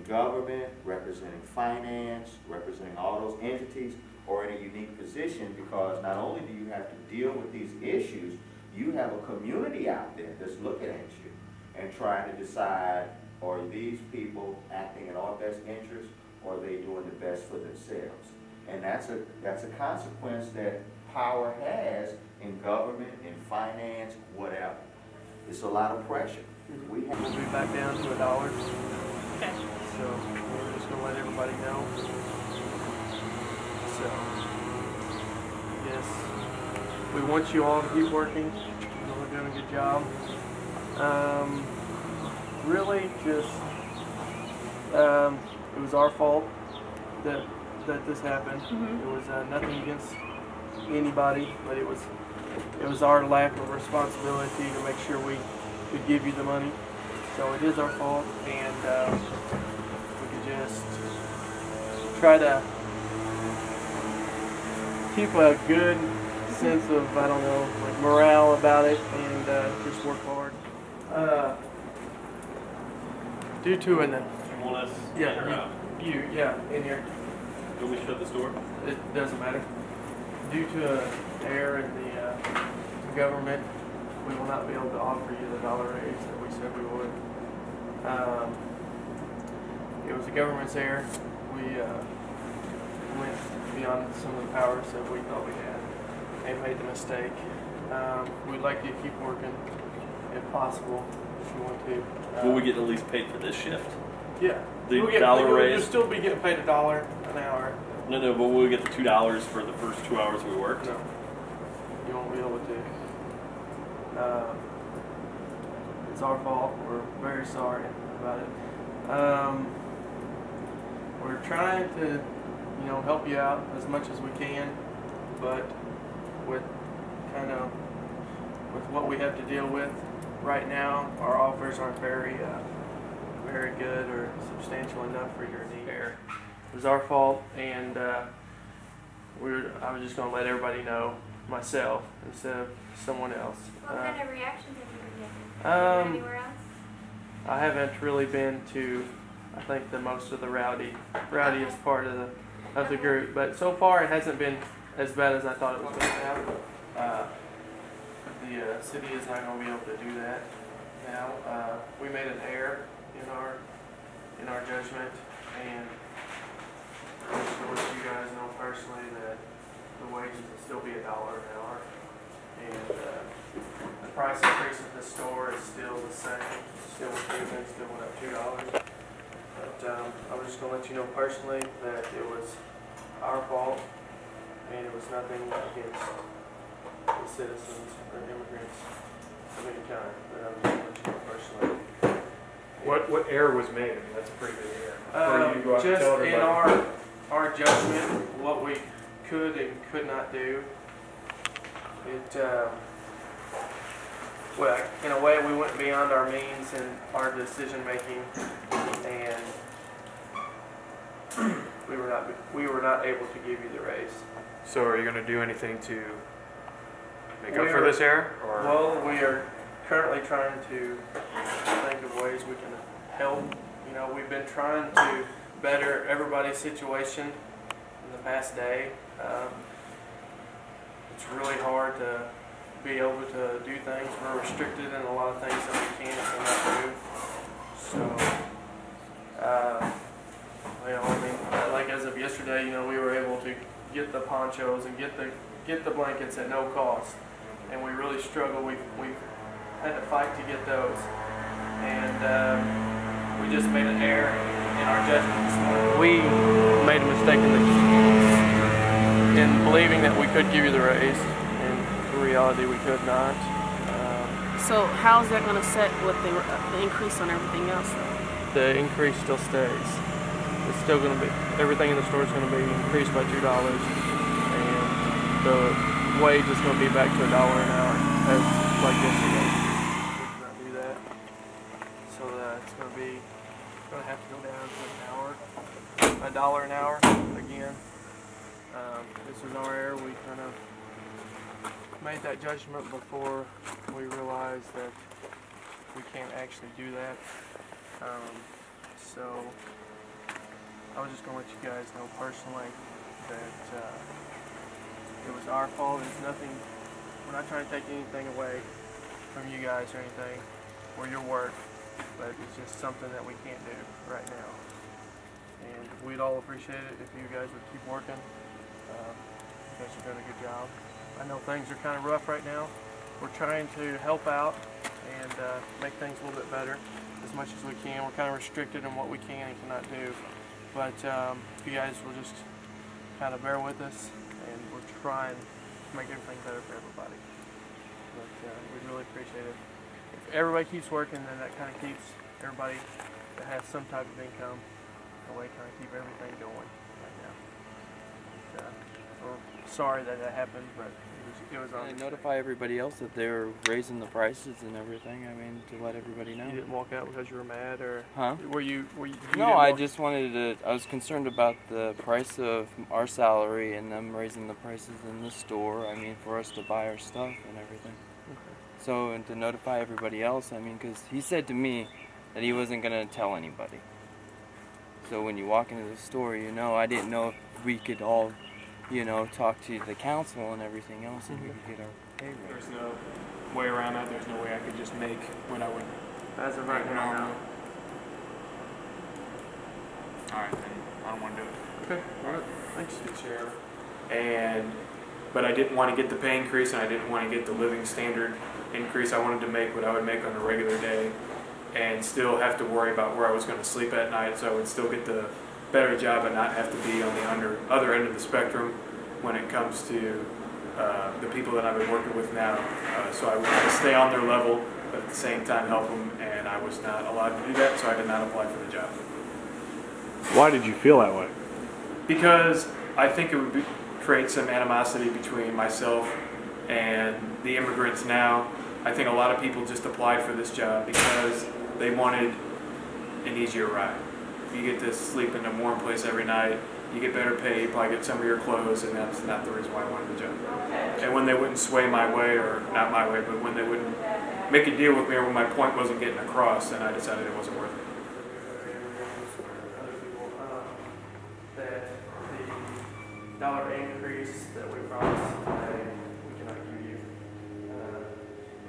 government, representing finance, representing all those entities, are in a unique position because not only do you have to deal with these issues, you have a community out there that's looking at you and trying to decide, are these people acting in our best interest, or are they doing the best for themselves? And that's a consequence that power has in government, in finance, whatever. It's a lot of pressure. We'll be back down to $1. Okay. So we're just gonna let everybody know. So yes, we want you all to keep working. You know, we're doing a good job. Really, just it was our fault that this happened. It was nothing against anybody, but it was our lack of responsibility to make sure we could give you the money. So it is our fault, and we could just try to keep a good sense of, I don't know, like morale about it, and just work hard. Due to an You want us in or out? in here. Do we shut this door? It doesn't matter. Due to an error in the government, we will not be able to offer you the $1 raise that we said we would. It was the government's error. We went beyond some of the powers that we thought we had and made the mistake. We'd like you to keep working if possible, if you want to. Will we get at least paid for this shift? Yeah. The You'll $1 raise? You'll still be getting paid $1 an hour. No, but will we get the $2 for the first 2 hours we worked? No. You won't be able to. It's our fault. We're very sorry about it. We're trying to, help you out as much as we can, but with what we have to deal with right now, our offers aren't very good or substantial enough for your need. It was our fault, and I was just going to let everybody know myself instead of someone else. What kind of reactions have you been getting? Anywhere else? I haven't really been to, I think, the most of the rowdiest part of the group, but so far it hasn't been as bad as I thought it was going to happen. The city is not going to be able to do that now. We made an error in our judgment, and I just want to let you guys know personally that the wages will still be $1 an hour, and the price increase at the store is still the same. Still went up $2. But I was just going to let you know personally that it was our fault, and it was nothing against the citizens or immigrants of any kind. But I was going to let you know personally. What error was made? I mean, that's a pretty big error. You go out and Just tell in everybody. our judgment, what we could and could not do. Well, in a way, we went beyond our means in our decision making, and we were not able to give you the raise. So are you going to do anything to make up for this error? Or? Well, we are currently trying to think of ways we can help. We've been trying to better everybody's situation in the past day. It's really hard to be able to do things. We're restricted in a lot of things that we can and cannot do. So, like as of yesterday, we were able to get the ponchos and get the blankets at no cost, and we really struggled. We had to fight to get those, and we just made an error in our judgment this morning. We made a mistake in believing that we could give you the raise. In reality, we could not. So how is that going to set with the increase on everything else? The increase still stays. It's still going to be, everything in the store is going to be increased by $2, and the wage is going to be back to $1 an hour, as like yesterday. We cannot do that. So it's going to have to go down to $1 an hour again. This was our error. We kind of made that judgment before we realized that we can't actually do that. So I was just gonna let you guys know personally that it was our fault. It's nothing. We're not trying to take anything away from you guys or anything, or your work, but it's just something that we can't do right now. And we'd all appreciate it if you guys would keep working. You guys are doing a good job. I know things are kind of rough right now. We're trying to help out and make things a little bit better as much as we can. We're kind of restricted in what we can and cannot do. But if you guys will just kind of bear with us, and we're trying to make everything better for everybody. But we really appreciate it. If everybody keeps working, then that kind of keeps everybody that has some type of income away, kind of keep everything going right now. But, we're sorry that happened, but it was And notify everybody else that they're raising the prices and everything. I mean, to let everybody know. You didn't walk out because you were mad, or Huh? were you No, I just wanted to. I was concerned about the price of our salary and them raising the prices in the store. I mean, for us to buy our stuff and everything. Okay. So, and to notify everybody else. I mean, because he said to me that he wasn't gonna tell anybody. So when you walk into the store, you know, I didn't know if we could all, you know, talk to the council and everything else, and we could get our pay raise. There's no way around that. There's no way I could just make what I would. As of right now, no. All right, then I don't want to do it. Okay. All right. Thanks. Good sheriff. But I didn't want to get the pay increase, and I didn't want to get the living standard increase. I wanted to make what I would make on a regular day, and still have to worry about where I was going to sleep at night. So I would still get the better job and not have to be on the other end of the spectrum when it comes to the people that I've been working with now. So I would try to stay on their level, but at the same time help them, and I was not allowed to do that, so I did not apply for the job. Why did you feel that way? Because I think it would create some animosity between myself and the immigrants now. I think a lot of people just applied for this job because they wanted an easier ride. You get to sleep in a warm place every night, you get better pay, you probably get some of your clothes, and that's not the reason why I wanted the job. And when they wouldn't sway my way, or not my way, but when they wouldn't make a deal with me, or when my point wasn't getting across, then I decided it wasn't worth it. That the dollar increase that we promised today, we cannot give you.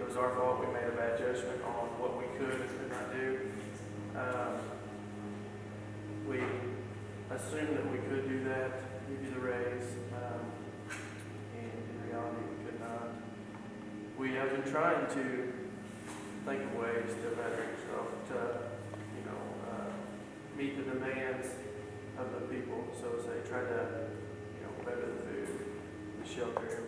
It was our fault. We made a bad judgment on what we could and could not do. We assumed that we could do that, give you the raise, and in reality we could not. We have been trying to think of ways to better yourself, to, meet the demands of the people. So as they try to, better the food, the shelter,